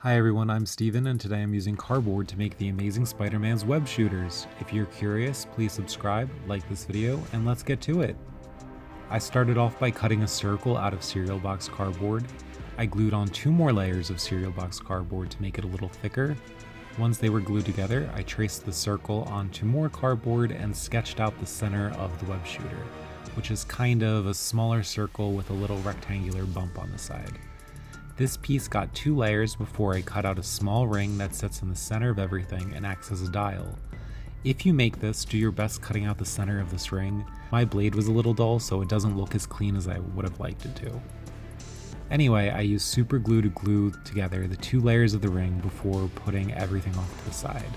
Hi everyone, I'm Steven and today I'm using cardboard to make the Amazing Spider-Man's web shooters. If you're curious, please subscribe, like this video, and let's get to it. I started off by cutting a circle out of cereal box cardboard. I glued on 2 more layers of cereal box cardboard to make it a little thicker. Once they were glued together, I traced the circle onto more cardboard and sketched out the center of the web shooter, which is kind of a smaller circle with a little rectangular bump on the side. This piece got 2 layers before I cut out a small ring that sits in the center of everything and acts as a dial. If you make this, do your best cutting out the center of this ring. My blade was a little dull, so it doesn't look as clean as I would have liked it to. Anyway, I used super glue to glue together the 2 layers of the ring before putting everything off to the side.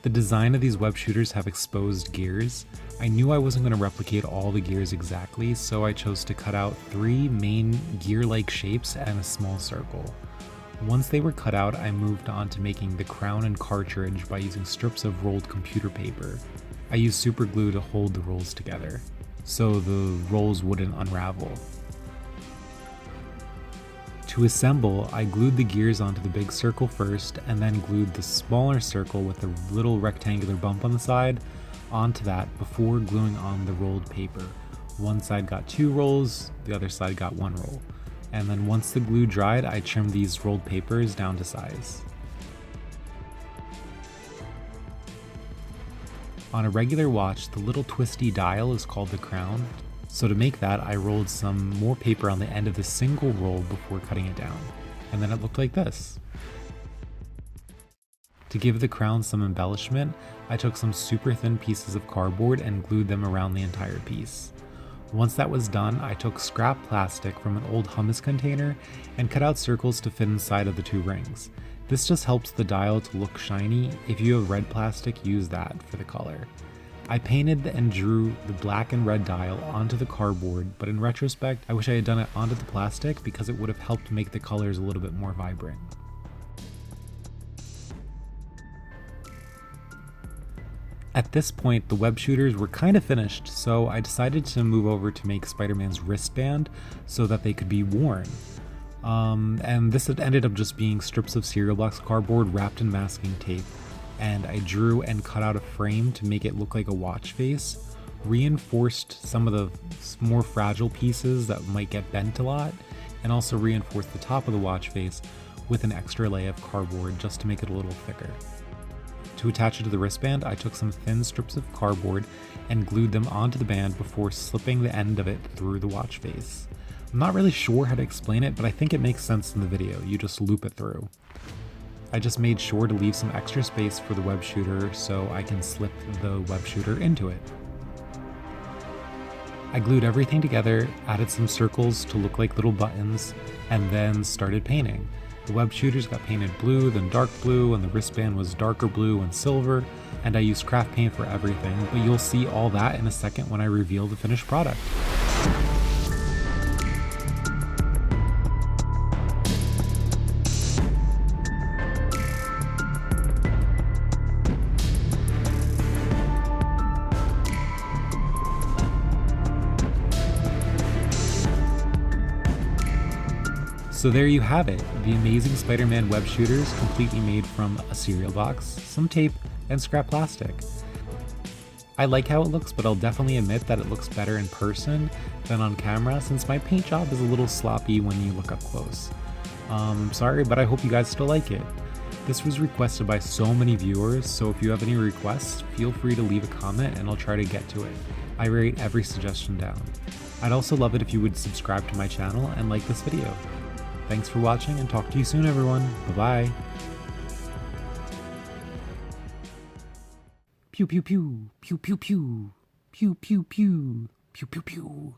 The design of these web shooters have exposed gears. I knew I wasn't going to replicate all the gears exactly, so I chose to cut out 3 main gear-like shapes and a small circle. Once they were cut out, I moved on to making the crown and cartridge by using strips of rolled computer paper. I used super glue to hold the rolls together, so the rolls wouldn't unravel. To assemble, I glued the gears onto the big circle first, and then glued the smaller circle with the little rectangular bump on the side onto that before gluing on the rolled paper. One side got 2 rolls, the other side got 1 roll. And then once the glue dried, I trimmed these rolled papers down to size. On a regular watch, the little twisty dial is called the crown. So to make that, I rolled some more paper on the end of the single roll before cutting it down, and then it looked like this. To give the crown some embellishment, I took some super thin pieces of cardboard and glued them around the entire piece. Once that was done, I took scrap plastic from an old hummus container and cut out circles to fit inside of the 2 rings. This just helps the dial to look shiny. If you have red plastic, use that for the color. I painted and drew the black and red dial onto the cardboard, but in retrospect, I wish I had done it onto the plastic because it would have helped make the colors a little bit more vibrant. At this point, the web shooters were kind of finished, so I decided to move over to make Spider-Man's wristband so that they could be worn. And this had ended up just being strips of cereal box cardboard wrapped in masking tape. And I drew and cut out a frame to make it look like a watch face, reinforced some of the more fragile pieces that might get bent a lot, and also reinforced the top of the watch face with an extra layer of cardboard just to make it a little thicker. To attach it to the wristband, I took some thin strips of cardboard and glued them onto the band before slipping the end of it through the watch face. I'm not really sure how to explain it, but I think it makes sense in the video. You just loop it through. I just made sure to leave some extra space for the web shooter so I can slip the web shooter into it. I glued everything together, added some circles to look like little buttons, and then started painting. The web shooters got painted blue, then dark blue, and the wristband was darker blue and silver, and I used craft paint for everything, but you'll see all that in a second when I reveal the finished product. So there you have it, the Amazing Spider-Man web shooters completely made from a cereal box, some tape, and scrap plastic. I like how it looks, but I'll definitely admit that it looks better in person than on camera since my paint job is a little sloppy when you look up close. Sorry, but I hope you guys still like it. This was requested by so many viewers, so if you have any requests, feel free to leave a comment and I'll try to get to it. I rate every suggestion down. I'd also love it if you would subscribe to my channel and like this video. Thanks for watching and talk to you soon, everyone. Bye-bye. Pew pew pew, pew pew pew, pew pew pew, pew pew pew.